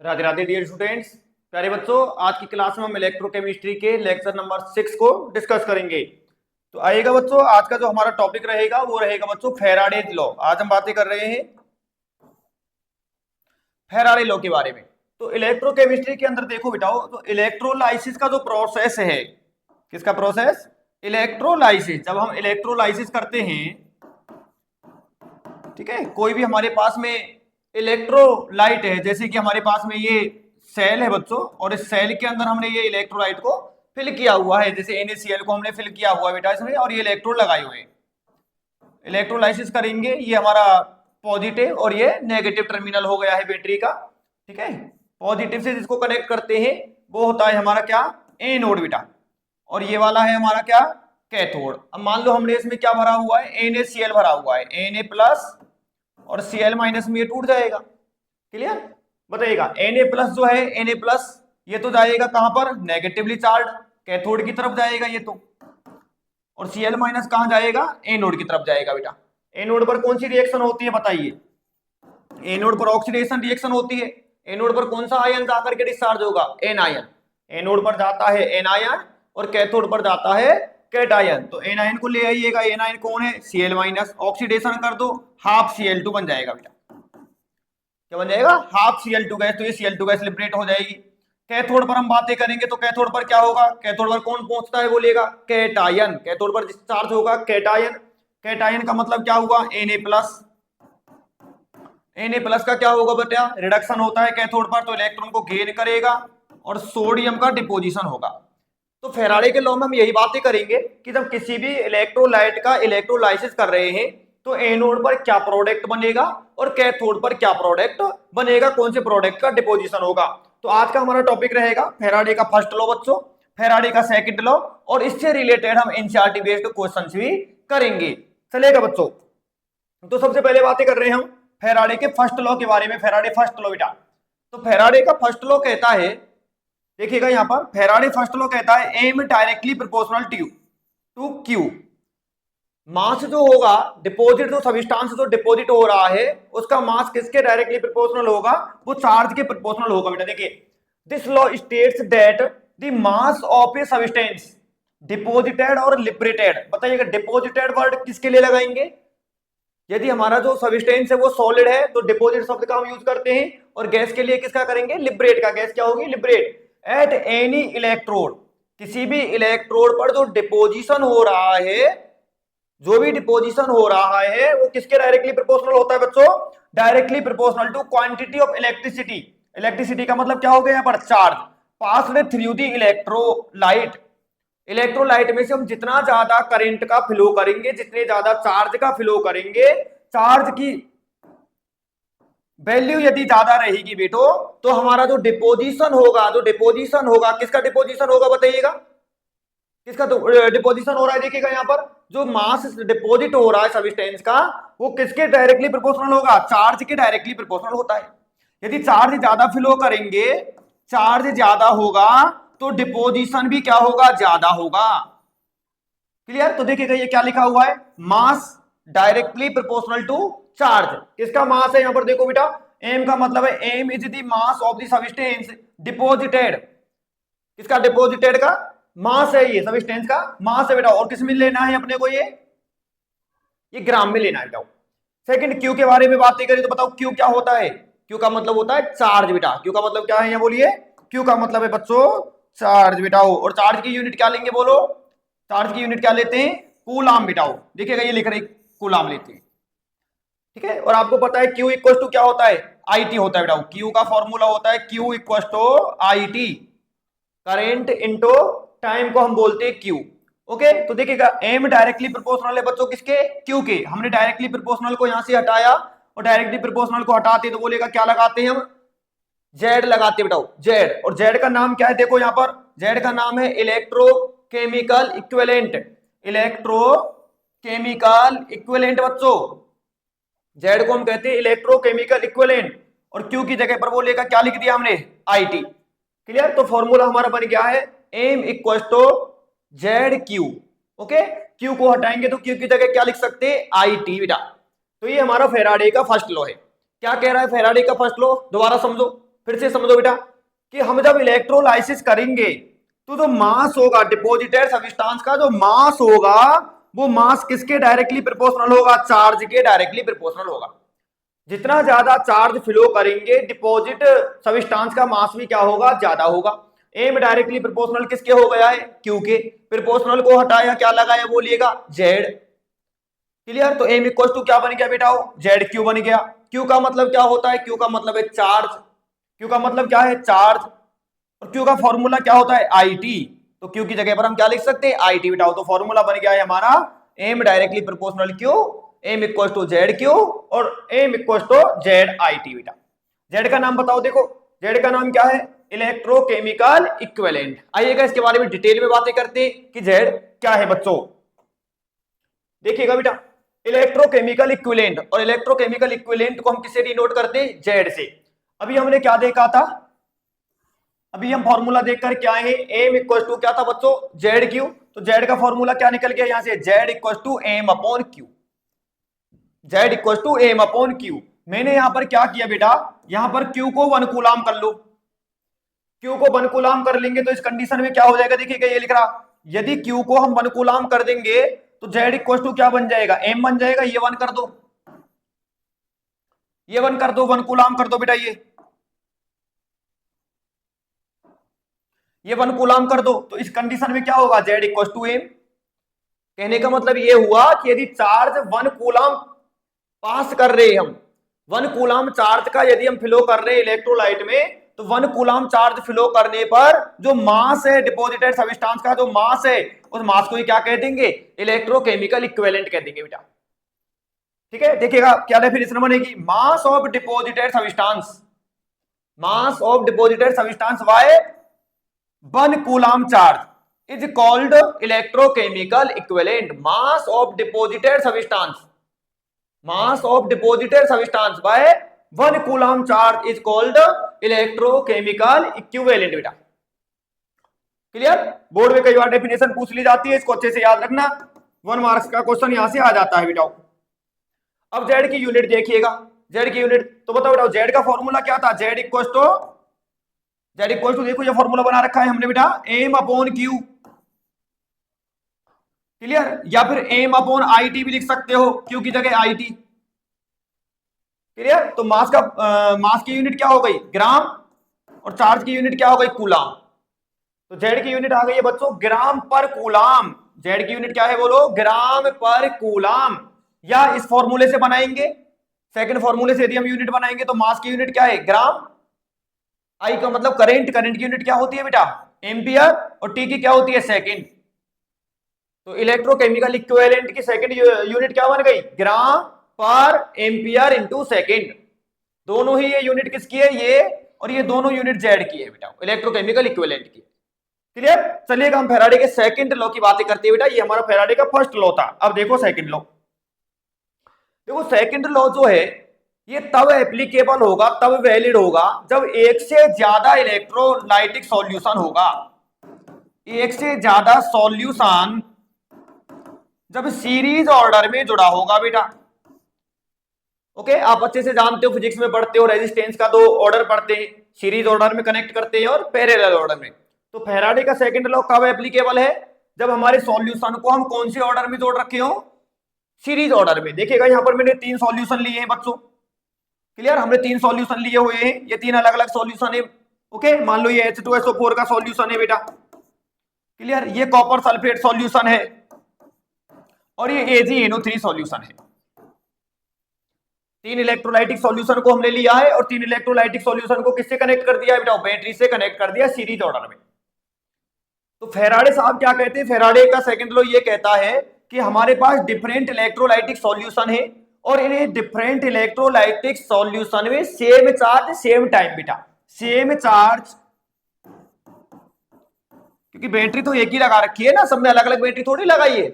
Radhe Radhe dear students, प्यारे बच्चों। आज की क्लास में हम इलेक्ट्रोकेमिस्ट्री के लेक्चर नंबर 6 को डिस्कस करेंगे। तो आइएगा बच्चों, आज का जो हमारा टॉपिक रहेगा वो रहेगा बच्चों फैराडेज लॉ। आज हम बातें कर रहे हैं फैराडे लॉ के बारे में। तो इलेक्ट्रोकेमिस्ट्री के अंदर देखो बेटाओ, तो इलेक्ट्रोलाइसिस का जो प्रोसेस है, किसका प्रोसेस? इलेक्ट्रोलाइसिस। जब हम इलेक्ट्रोलाइसिस करते हैं, ठीक है, कोई भी हमारे पास में इलेक्ट्रोलाइट है, जैसे कि हमारे पास में ये सेल है बच्चों, और इस सेल के अंदर हमने ये इलेक्ट्रोलाइट को फिल किया हुआ है, जैसे NaCl को हमने फिल किया हुआ है बेटा इसमें, और ये इलेक्ट्रोड लगाए हुए हैं। इलेक्ट्रोलाइसिस करेंगे, ये हमारा पॉजिटिव और ये नेगेटिव टर्मिनल हो गया है बैटरी का, ठीक है। पॉजिटिव से जिसको कनेक्ट करते हैं वो होता है हमारा क्या? एनोड बेटा, और ये वाला है हमारा क्या? कैथोड। अब मान लो हमने इसमें क्या भरा हुआ है? NaCl भरा हुआ है, Na प्लस और Cl माइनस में ये टूट जाएगा। क्लियर? बताइएगा, Na प्लस जो है, Na प्लस ये तो जाएगा कहां पर? नेगेटिवली चार्ज कैथोड की तरफ जाएगा ये तो, और Cl माइनस कहां जाएगा? एनोड की तरफ जाएगा बेटा। एनोड पर कौन सी रिएक्शन होती है बताइए? एनोड पर ऑक्सीडेशन रिएक्शन होती है। एनोड पर कौन सा आयन जाकर के डिस्चार्ज होगा? An ion. एनोड पर जाता है एन आयन और कैथोड पर जाता है कैट आयन। तो एन आयन को ले आइएगा, एन आयन कौन है? Cl माइनस, ऑक्सीडेशन कर दो, हाफ Cl2 बन जाएगा बेटा। क्या बन जाएगा? Half Cl2 gas. तो ये Cl2 गैस लिबरेट हो जाएगी। कैथोड पर हम बातें करेंगे, तो कैथोड पर क्या होगा? कैथोड पर कौन पहुंचता है बोलिएगा? कैटायन। कैथोड पर डिस्चार्ज होगा कैटायन। कैटायन का मतलब क्या हुआ? Na plus. Na प्लस का क्या होगा बेटा? रिडक्शन होता है कैथोड पर, तो इलेक्ट्रॉन को गेन करेगा और सोडियम का डिपोजिशन होगा। तो फैराडे के लॉ में हम यही बातें करेंगे कि जब किसी भी इलेक्ट्रोलाइट का इलेक्ट्रोलाइसिस कर रहे हैं तो एनोड पर क्या प्रोडक्ट बनेगा और कैथोड पर क्या प्रोडक्ट बनेगा, कौन से प्रोडक्ट का डिपोजिशन होगा। तो आज का हमारा टॉपिक रहेगा फैराडे का फर्स्ट लॉ बच्चों, फैराडे का सेकंड लॉ, और इससे रिलेटेड हम एनसीईआरटी बेस्ड क्वेश्चंस भी करेंगे। चलेगा बच्चों? तो सबसे पहले बातें कर रहे हैं हम फैराडे के फर्स्ट लॉ के बारे में। फैराडे फर्स्ट लॉ बेटा, तो फैराडे का फर्स्ट लॉ कहता है, देखिएगा यहां पर, फैराडे फर्स्ट लॉ कहता है M directly proportional to Q. Mass जो होगा, डिपॉजिट जो सब्सटेंस जो डिपॉजिट हो रहा है, उसका मास किसके डायरेक्टली प्रोपोर्शनल होगा? वो चार्ज के प्रोपोर्शनल होगा बेटा। देखिए, this law states that the mass of a substance deposited और लिबरेटेड। बताइएगा, डिपॉजिटेड वर्ड किसके लिए लगाएंगे? यदि हमारा जो सब्सटेंस है वो सॉलिड है तो डिपॉजिट शब्द का हम यूज करते हैं, और गैस के लिए किसका करेंगे? लिबरेट का। गैस क्या होगी? लिबरेट। एट एनी इलेक्ट्रोड, किसी भी इलेक्ट्रोड पर जो डिपोजिशन हो रहा है, जो भी डिपोजिशन हो रहा है वो किसके डायरेक्टली प्रोपोर्शनल होता है बच्चों? Directly proportional to quantity of electricity. Electricity का मतलब क्या हो गया यहाँ पर? Charge passed through the electrolyte. Electrolyte में से हम जितना ज्यादा करंट का फ्लो करेंगे, जितने ज्यादा चार्ज का फ्लो करेंगे, चार्ज की वैल्यू यदि ज्यादा रहेगी बेटो, तो हमारा जो डिपोजिशन होगा, जो डिपोजिशन होगा, किसका डिपोजिशन होगा बताइएगा? किसका डिपोजिशन हो रहा है? देखिएगा यहाँ पर, जो मास डिपोजिट हो रहा है सब्सटेंस का, वो किसके डायरेक्टली प्रोपोर्शनल होगा? चार्ज के डायरेक्टली प्रोपोर्शनल होता है। यदि चार्ज ज्यादा फ्लो करेंगे, चार्ज ज्यादा होगा, तो डिपोजिशन भी क्या होगा? ज्यादा होगा। क्लियर? तो देखिएगा ये क्या लिखा हुआ है? मास डायरेक्टली प्रोपोर्शनल टू चार्ज। किसका मास है यहाँ पर? देखो बेटा, एम का मतलब है M is the mass of the substance deposited. किसका? डिपोजिटेड का मास है, ये सब्सटेंस का मास है बेटा। और किस में लेना है अपने को? ये ग्राम में लेना है बेटा। सेकंड, क्यू के बारे में बात करें तो बताओ क्यू क्या होता है? क्यू का मतलब होता है चार्ज बेटा। क्यू का मतलब क्या है यहाँ बोलिए? क्यू का मतलब है बच्चों चार्ज बेटाओ। और चार्ज की यूनिट क्या लेंगे बोलो? चार्ज की यूनिट क्या लेते हैं? कूलाम बेटाओ। देखिएगा ये लिख रहे कूलाम लेते हैं, ठीक है। और आपको पता है क्यू इक्वल टू क्या होता है? IT होता है बेटा। क्यू का फॉर्मूला होता है Q equal to IT, current into time को हम बोलते हैं क्यू। ओके, तो देखिएगा एम डायरेक्टली प्रोपोर्शनल है बच्चों किसके? क्यू के। हमने डायरेक्टली प्रोपोर्शनल को यहां से हटाया, और डायरेक्टली प्रोपोर्शनल को हटाते तो बोलेगा क्या लगाते हैं हम? जेड लगाते हैं बेटा, जेड। और जेड का नाम क्या है? देखो यहां पर, जेड का नाम है इलेक्ट्रोकेमिकल इक्विवेलेंट। इलेक्ट्रोकेमिकल इक्विवेलेंट बच्चों, जेड को हम कहते हैं इलेक्ट्रोकेमिकल इक्विवेलेंट। और क्यू की जगह पर बोलेगा क्या लिख दिया हमने? IT। क्लियर? तो फॉर्मूला हमारा बन गया है M equal to Z Q. Okay, Q को हटाएंगे तो क्यू की जगह क्या लिख सकते हैं? IT बेटा। तो ये हमारा फैराडे का फर्स्ट लॉ है। क्या कह रहा है फैराडे का फर्स्ट लॉ? दोबारा समझो। फिर से समझो बेटा कि हम जब इलेक्ट्रोलाइसिस करेंगे तो जो मास होगा डिपॉजिटेड सब्सटेंस का, जो मास होगा वो मास किसके डायरेक्टली प्रोपोर्शनल होगा? चार्ज के डायरेक्टली प्रोपोर्शनल होगा। जितना ज्यादा चार्ज फ्लो करेंगे डिपॉजिट सब्सटेंस का मास भी क्या होगा? ज्यादा होगा। एम डायरेक्टली प्रोपोर्शनल किसके हो गया है? क्यू के। प्रोपोर्शनल को हटाया, क्या लगाया? बोलिएगा जेड। क्लियर? तो एम इक्वल टू क्या बन गया बेटा? जेड क्यू बन गया। क्यू का मतलब क्या होता है? क्यू का मतलब है चार्ज। क्यू का मतलब क्या है? चार्ज। और क्यू का फॉर्मूला क्या होता है? I T. तो क्यू की जगह पर हम क्या लिख सकते हैं? आई टी बेटा। तो फॉर्मूला बन गया है हमारा M directly proportional Q, M equal to Z Q और M equal to Z I T बेटा। जेड का नाम बताओ। देखो जेड का नाम क्या है? Electrochemical equivalent. आइएगा इसके बारे में डिटेल में बातें करते हैं कि जेड क्या है बच्चों। देखिएगा बेटा, इलेक्ट्रोकेमिकल इक्विवेलेंट, और इलेक्ट्रोकेमिकल इक्विवेलेंट को हम किससे डिनोट करते हैं? जेड से। अभी हमने क्या देखा था? अभी हम फॉर्मूला देखकर क्या है? एम इक्वल टू क्या था बच्चों? Z Q. तो जेड का फॉर्मूला क्या निकल गया यहां से? Z equal to M upon Q. Z equal to M upon Q. मैंने यहां पर क्या किया बेटा? यहां पर क्यू को 1 कूलाम कर लो। क्यू को 1 कूलाम कर लेंगे तो इस कंडीशन में क्या हो जाएगा? देखिएगा ये लिख रहा, यदि क्यू को हम 1 कूलाम कर देंगे तो जेड इक्वल टू क्या बन जाएगा? एम बन जाएगा। ये 1 कर दो, ये 1 कर दो, 1 कूलाम कर दो बेटा। ये 1 कूलाम कर दो तो इस कंडीशन में क्या होगा? Z equal to M. कहने का मतलब ये हुआ कि यदि चार्ज 1 कूलाम पास कर रहे हैं हम, 1 कूलाम चार्ज का यदि हम फ्लो कर रहे हैं इलेक्ट्रोलाइट में, तो 1 कूलाम चार्ज फ्लो करने पर जो मास है डिपॉजिटेड सब्सटेंस का, जो मास है उस मास को ही क्या कह देंगे? इलेक्ट्रोकेमिकल इक्विवेलेंट कह देंगे बेटा। ठीक है, देखिएगा क्या डेफिनेशन बनेगी? Mass of deposited substance, mass of deposited substance by 1 coulomb charge is called electrochemical equivalent. Mass of deposited substance, mass of deposited substance by 1 coulomb charge is called electrochemical equivalent बेटा। Clear? Board में कई बार definition पूछ ली जाती है, इसको अच्छे से याद रखना। 1 मार्क्स का क्वेश्चन यहां से आ जाता है बेटा। अब जेड की यूनिट देखिएगा, जेड की यूनिट तो बताओ बेटा जेड का फॉर्मूला क्या था? जेड इक्वल टू देखो ये फॉर्मूला बना रखा है हमने बेटा, एम अपॉन क्यू। क्लियर? या फिर एम अपॉन आई टी भी लिख सकते हो, क्यू की जगह आई टी। क्लियर? तो मास की यूनिट क्या हो गई? ग्राम, और चार्ज की यूनिट क्या हो गई? कूलाम। तो जेड की यूनिट आ गई है बच्चों ग्राम पर कूलाम। जेड की यूनिट क्या है बोलो? ग्राम पर कूलाम। या इस फॉर्मूले से बनाएंगे, सेकंड फॉर्मूले से यदि हम यूनिट बनाएंगे तो मास की यूनिट क्या है? ग्राम। आई का मतलब करंट, करंट की यूनिट क्या होती है बेटा? एम्पियर। और टी की क्या होती है? सेकंड। तो इलेक्ट्रोकेमिकल इक्विवेलेंट की सेकंड यूनिट क्या बन गई? ग्राम पर एम्पियर इंटू सेकेंड। दोनों ही ये यूनिट किसकी है? ये और ये दोनों यूनिट जेड की है बेटा, इलेक्ट्रोकेमिकल इक्विवेलेंट की। क्लियर? चलिएगा हम फैराडे के सेकंड लॉ की बातें करते हैं बेटा। ये हमारा फैराडे का फर्स्ट लॉ था। अब देखो सेकंड लॉ। देखो सेकंड लॉ जो है ये तब एप्लीकेबल होगा, तब वैलिड होगा जब एक से ज्यादा इलेक्ट्रोलाइटिक सॉल्यूशन होगा। एक से ज्यादा सॉल्यूशन जब सीरीज ऑर्डर में जुड़ा होगा बेटा। ओके, आप अच्छे से जानते हो, फिजिक्स में पढ़ते हो, रेजिस्टेंस का 2 ऑर्डर पढ़ते हैं, सीरीज ऑर्डर में कनेक्ट करते हैं और पैरेलल ऑर्डर में। तो फैराडे का सेकंड लॉ कब एप्लीकेबल है? जब हमारे सॉल्यूशन को हम कौन से ऑर्डर में जोड़ रखे हो? सीरीज ऑर्डर में। देखिएगा यहां पर मैंने 3 सॉल्यूशन लिए हैं बच्चों। क्लियर? हमने 3 सॉल्यूशन लिए हुए हैं, ये 3 अलग अलग सॉल्यूशन है। ओके, मान लो ये H2SO4 का सॉल्यूशन है बेटा। क्लियर? ये कॉपर सल्फेट सॉल्यूशन है और ये AgNO3 सॉल्यूशन है। 3 इलेक्ट्रोलाइटिक सॉल्यूशन को हमने लिया है और 3 इलेक्ट्रोलाइटिक सॉल्यूशन को किससे कनेक्ट कर दिया है बेटा? बैटरी से कनेक्ट कर दिया सीरीज ऑर्डर में। तो फैराडे साहब क्या कहते हैं? फैराडे का सेकंड लॉ ये कहता है कि हमारे पास डिफरेंट इलेक्ट्रोलाइटिक सॉल्यूशन है और इन्हें डिफरेंट इलेक्ट्रोलाइटिक सॉल्यूशन में सेम चार्ज सेम टाइम बेटा, सेम चार्ज, क्योंकि बैटरी तो एक ही लगा रखी है ना, सब में अलग अलग बैटरी थोड़ी लगाई है,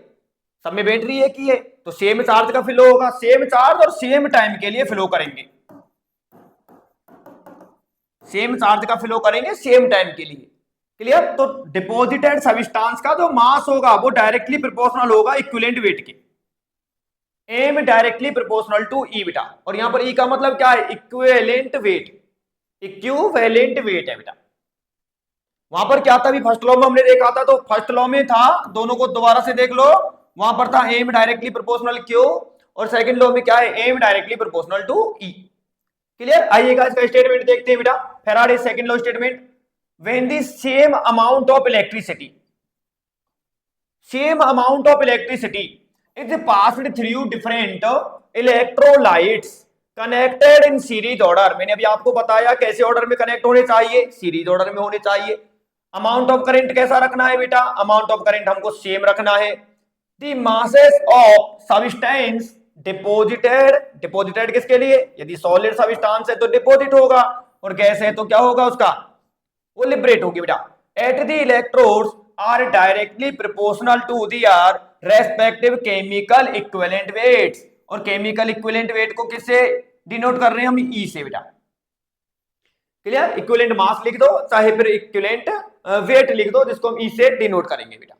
सब में बैटरी एक ही है। तो सेम चार्ज का फ्लो होगा, सेम चार्ज और सेम टाइम के लिए फ्लो करेंगे, सेम चार्ज का फ्लो करेंगे सेम टाइम के लिए। क्लियर? तो डिपॉजिटेड सब्सटेंस का जो मास होगा वो डायरेक्टली प्रोपोर्शनल होगा इक्विवेलेंट वेट के। एम डायरेक्टली प्रोपोर्शनल टू ई बेटा, और यहां पर ई का मतलब क्या है? Equivalent weight. इक्विवेलेंट वेट है बेटा। वहां पर क्या था, अभी फर्स्ट लॉ में हमने देखा था, तो फर्स्ट लॉ में था, दोनों को दोबारा से देख लो, वहां पर था एम डायरेक्टली प्रोपोर्शनल क्यू, और सेकंड लॉ में क्या है, M directly proportional to E. Clear. आइएगा इसका स्टेटमेंट देखते हैं बेटा, Faraday second law statement, when the same amount of electricity, same amount of electricity is passed through different electrolytes connected in series order। मैंने अभी आपको बताया कैसे ऑर्डर में कनेक्ट होने चाहिए, सीरीज ऑर्डर में होने चाहिए। अमाउंट ऑफ करंट कैसा रखना है बेटा, अमाउंट ऑफ करंट हमको सेम रखना है। The masses of substance deposited, deposited किसके लिए, यदि सॉलिड सब्सटेंस है तो डिपोजिट होगा, और गैस है तो क्या होगा उसका, वो लिबरेट होगी बेटा। At the electrodes are directly proportional to their respective chemical equivalent weights, और केमिकल इक्विवेलेंट वेट को किससे डिनोट कर रहे हैं हम, ई से बेटा। क्लियर। इक्विवेलेंट मास लिख दो, चाहे फिर इक्विवेलेंट वेट लिख दो, जिसको हम ई से डिनोट करेंगे बेटा।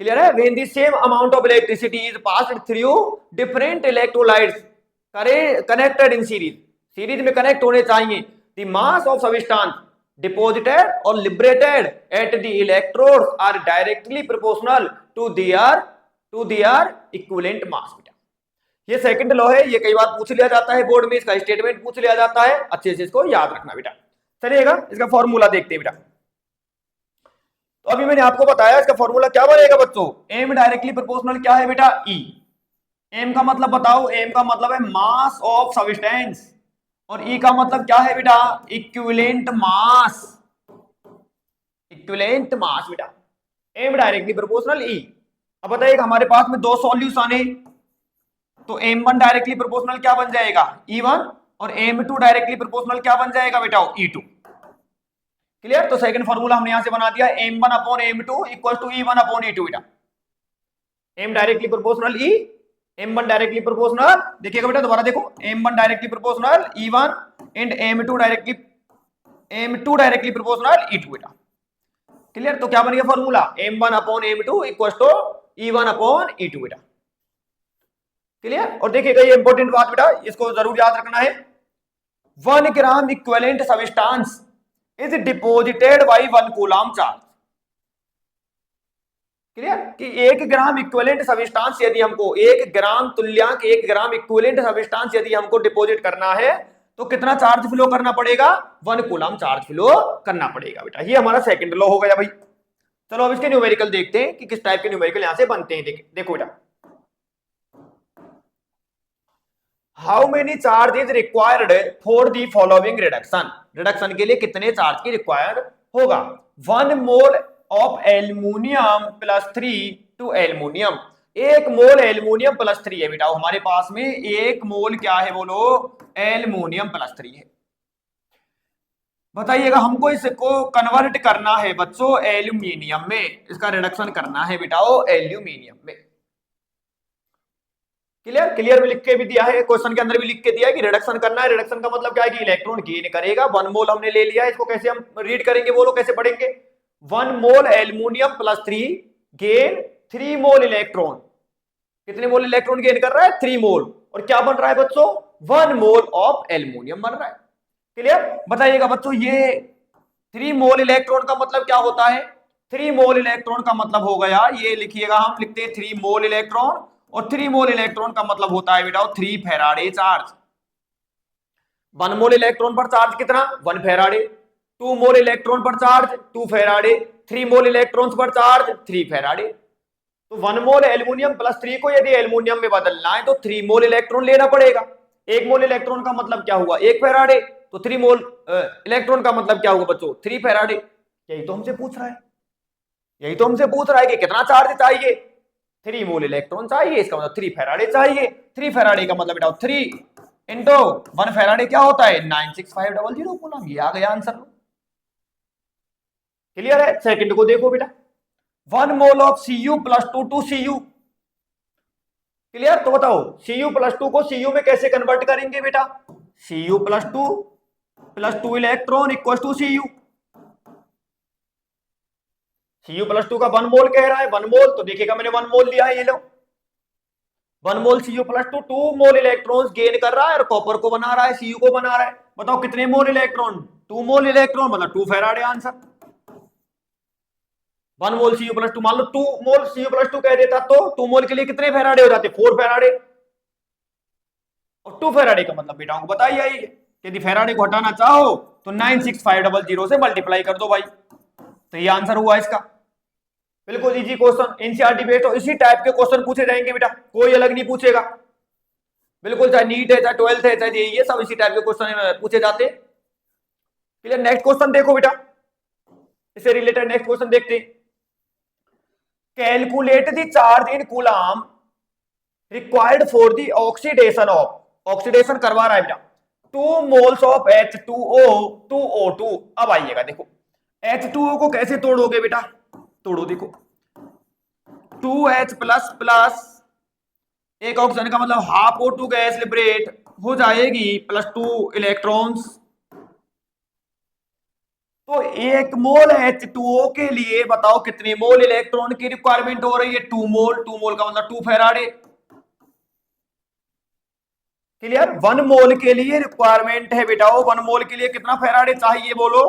क्लियर है। When the same amount of electricity is passed through different electrolytes connected in series, series में कनेक्ट होने चाहिए। The mass of substance deposited or liberated at the electrodes are directly proportional to their equivalent mass बेटा। ये second law है, ये कई बार पूछ लिया जाता है बोर्ड में, इसका स्टेटमेंट पूछ लिया जाता है, अच्छे से इसको याद रखना बेटा। चलिएगा इसका फॉर्मूला देखते हैं बेटा। तो अभी मैंने आपको बताया इसका फॉर्मूला क्या बनेगा बच्चों, एम डायरेक्टली प्रोपोर्शनल क्या है बेटा, ई। एम का मतलब बताओ, एम का मतलब है मास ऑफ सब्सटेंस, और ई का मतलब क्या है बेटा, इक्विवेलेंट मास, इक्विवेलेंट मास बेटा। एम डायरेक्टली प्रोपोर्शनल ई। अब बताइएगा हमारे पास में दो सॉल्यूशन है, तो m1 डायरेक्टली प्रोपोर्शनल क्या बन जाएगा, E1, और m2 डायरेक्टली प्रोपोर्शनल क्या बन जाएगा बेटा, E2। क्लियर। तो सेकंड फॉर्मूला हमने यहां से बना दिया, m1 upon m2 equal to E1 upon E2 बेटा। m directly proportional E, m1 directly proportional, देखिएगा बेटा दोबारा देखो, m1 directly proportional E1 and m2 directly proportional E2 बेटा। क्लियर। तो क्या बन गया formula, m1 upon m2 equal to E1 upon E2 बेटा। क्लियर। और देखिएगा ये इंपॉर्टेंट बात बेटा, इसको जरूर याद रखना है, 1 gram equivalent substance is deposited bye 1 coulomb charge. Clear, कि 1 ग्राम इक्विवेलेंट सब्सटेंस यदि हमको 1 ग्राम तुल्यांक 1 ग्राम इक्विवेलेंट सब्सटेंस यदि हमको डिपॉजिट करना है तो कितना चार्ज फ्लो करना पड़ेगा, 1 कूलम चार्ज फ्लो करना पड़ेगा बेटा। ये हमारा सेकंड लॉ हो गया भाई। चलो अब इसके न्यूमेरिकल देखते हैं कि किस टाइप के न्यूमेरिकल यहां से बनते हैं। देखो बेटा, how many charge is required for the following reduction, reduction के लिए कितने चार्ज की रिक्वायर्ड होगा, 1 mole of aluminium plus 3 to aluminium. 1 mole aluminium plus 3 है बेटा, हमारे पास में 1 मोल क्या है बोलो, एल्यूमिनियम प्लस 3 है। बताइएगा हमको इसको कन्वर्ट करना है बच्चों एल्यूमिनियम में, इसका रिडक्शन करना है बेटा एल्यूमिनियम में। क्लियर, क्लियर में लिख के भी दिया है, क्वेश्चन के अंदर भी लिख के दिया है कि रिडक्शन करना है। रिडक्शन का मतलब क्या है कि इलेक्ट्रॉन गेन करेगा। 1 मोल हमने ले लिया, इसको कैसे हम रीड करेंगे बोलो, कैसे पढ़ेंगे, 1 मोल एल्यूमिनियम प्लस 3 गेन 3 मोल इलेक्ट्रॉन। कितने मोल इलेक्ट्रॉन गेन कर रहा है, 3 मोल, और क्या बन रहा है बच्चों, 1 मोल ऑफ एल्यूमिनियम बन रहा है। क्लियर। बताइएगा बच्चों ये 3 मोल इलेक्ट्रॉन का मतलब क्या होता है, 3 मोल इलेक्ट्रॉन का मतलब हो गया, ये लिखिएगा, हम लिखते हैं 3 मोल इलेक्ट्रॉन, और 3 मोल इलेक्ट्रॉन का मतलब होता है बेटा 3 फैराडे चार्ज। 1 मोल इलेक्ट्रॉन पर चार्ज कितना, 1 फैराडे, 2 मोल इलेक्ट्रॉन पर चार्ज 2 फैराडे, 3 मोल इलेक्ट्रॉन्स पर चार्ज 3 फैराडे। तो 1 मोल एल्यूमिनियम प्लस 3 को यदि एल्यूमिनियम में बदलना है तो 3 मोल इलेक्ट्रॉन लेना पड़ेगा। 1 मोल इलेक्ट्रॉन का मतलब क्या हुआ, 1 फैराडे, तो 3 मोल इलेक्ट्रॉन का मतलब क्या होगा बच्चों, 3 फैराडे। यही तो हमसे पूछ रहा है, यही तो हमसे पूछ रहा है कि कितना चार्ज चाहिए, 3 मोल इलेक्ट्रॉन चाहिए, इसका मतलब 3 फैराडे चाहिए। 3 फैराडे का मतलब बेटा 3 इंटू 1 फैराडे क्या होता है, 96500 कूलम। ये आ गया आंसर। क्लियर है। सेकंड को देखो बेटा, 1 mole of Cu plus 2 to Cu। Clear. तो बताओ Cu प्लस 2 को Cu में कैसे कन्वर्ट करेंगे बेटा, Cu plus 2 electron equal to Cu। Cu plus 2 का 1 मोल कह रहा है, 1 मोल, तो देखिएगा मैंने 1 मोल लिया है, ये लो 1 मोल Cu प्लस 2 मोल इलेक्ट्रॉन्स गेन कर रहा है और कॉपर को बना रहा है, Cu को बना रहा है। बताओ कितने मोल इलेक्ट्रॉन? 2 मोल इलेक्ट्रॉन, मतलब 2 फैराडे आंसर। 1 मोल Cu प्लस 2, मान लो 2 मोल Cu प्लस 2 कह देता तो 2 मोल के लिए कितने फैराडे हो जाते? 4 फैराडे। और 2 फैराडे का मतलब बेटा को बताइए आइए। यदि फैराडे को हटाना चाहो तो 96500 से मल्टीप्लाई कर दो भाई, तो ये आंसर हुआ इसका। बिल्कुल इजी क्वेश्चन, एनसीईआरटी बेस्ड और इसी टाइप के क्वेश्चन पूछे जाएंगे बेटा, कोई अलग नहीं पूछेगा। बिल्कुल, चाहे नीट है, चाहे 12th है, चाहे जेईई है, सब इसी टाइप के क्वेश्चन पूछे जाते हैं। क्लियर? नेक्स्ट क्वेश्चन देखो बेटा, इससे रिलेटेड नेक्स्ट क्वेश्चन देखते हैं। Calculate the charge in coulomb required for the oxidation of, oxidation करवा रहा है बेटा, 2 moles of H2O to O2। अब आइएगा देखो, H2O को कैसे तोड़ोगे बेटा? तोड़ो देखो, 2H प्लस प्लस एक ऑक्सीजन का मतलब हाफ O2 गैस लिबरेट हो जाएगी प्लस 2 इलेक्ट्रॉन्स। तो 1 मोल H2O के लिए बताओ कितने मोल इलेक्ट्रॉन की रिक्वायरमेंट हो रही है? 2 मोल। 2 मोल का मतलब 2 फैराडे। क्लियर? 1 मोल के लिए रिक्वायरमेंट है बेटा, 1 मोल के लिए कितना फैराडे चाहिए बोलो?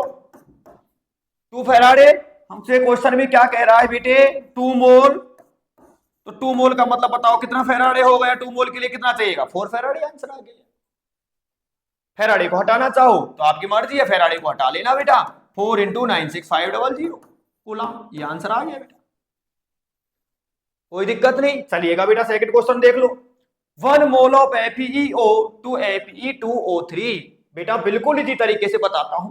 2 फैराडे। हमसे क्वेश्चन में क्या कह रहा है बेटे? 2 मोल। तो 2 मोल का मतलब बताओ कितना फैराडे हो गया? 2 मोल के लिए कितना चाहिएगा? 4 फैराडे आंसर आ गया। फैराडे को हटाना चाहो तो आपकी मर्जी है, फैराडे को हटा लेना बेटा। 4 × 96500 कूलम, ये आंसर आ गया बेटा, कोई दिक्कत नहीं। चलिएगा बेटा सेकंड क्वेश्चन देख लो। 1 mole of FeO to Fe2O3। बेटा बिल्कुल इसी तरीके से बताता हूं।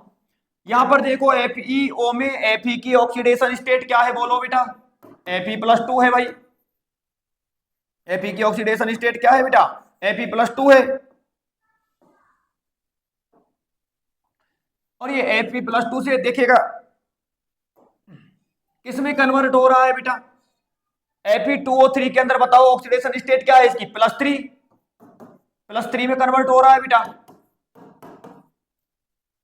यहां पर देखो FeO में Fe की ऑक्सीडेशन स्टेट क्या है बोलो बेटा? Fe प्लस 2 है भाई। Fe की ऑक्सीडेशन स्टेट क्या है बेटा? Fe प्लस 2 है। और ये Fe प्लस 2 से देखिएगा किसमें कन्वर्ट हो रहा है बेटा? Fe2O3 के अंदर बताओ ऑक्सीडेशन स्टेट क्या है इसकी? प्लस 3। प्लस 3 में कन्वर्ट हो रहा है बेटा।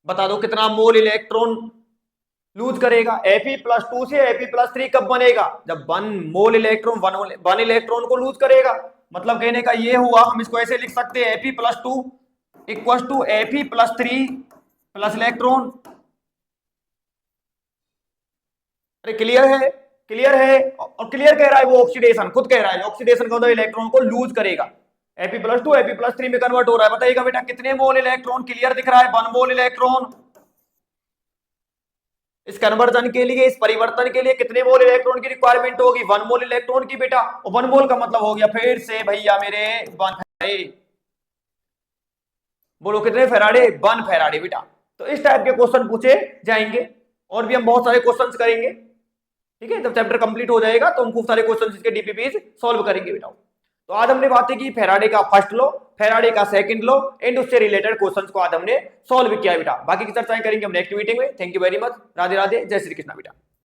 बता दो कितना मोल इलेक्ट्रॉन लूज करेगा? Fe प्लस 2 से Fe प्लस 3 कब बनेगा? जब 1 मोल इलेक्ट्रॉन 1 इलेक्ट्रॉन को लूज करेगा। मतलब कहने का ये हुआ, हम इसको ऐसे लिख सकते हैं, Fe plus 2 equal to Fe plus 3 plus electron. अरे क्लियर है? क्लियर है? और क्लियर कह रहा है वो, ऑक्सीडेशन खुद कह रहा है, ऑक्सीडेशन का मतलब इलेक्ट्रॉन को लूज करेगा। Fe प्लस 2 Fe प्लस 3 में कन्वर्ट हो रहा है। बताइएगा बेटा कितने मोल इलेक्ट्रॉन? क्लियर दिख रहा है, 1 मोल इलेक्ट्रॉन। इस कन्वर्जन के लिए, इस परिवर्तन के लिए कितने मोल इलेक्ट्रॉन की रिक्वायरमेंट होगी? 1 मोल इलेक्ट्रॉन की बेटा। और 1 मोल का मतलब हो गया फिर से भैया मेरे 1 फैराडे। बोलो कितने फैराडे? 1 फैराडे बेटा। तो इस टाइप के क्वेश्चन पूछे जाएंगे और भी हम बहुत सारे क्वेश्चंस करेंगे। ठीक है, जब चैप्टर कंप्लीट हो जाएगा तो हम खूब सारे क्वेश्चंस इसके डीपीपीज सॉल्व करेंगे बेटा। तो आज हमने बातें की फैराडे का फर्स्ट लॉ, फैराडे का सेकंड लॉ एंड उससे रिलेटेड क्वेश्चंस को आज हमने सॉल्व किया बेटा। बाकी की चर्चाएं करेंगे हम नेक्स्ट मीटिंग में। Thank you very much. Radhe Radhe, जय श्री कृष्णा बेटा।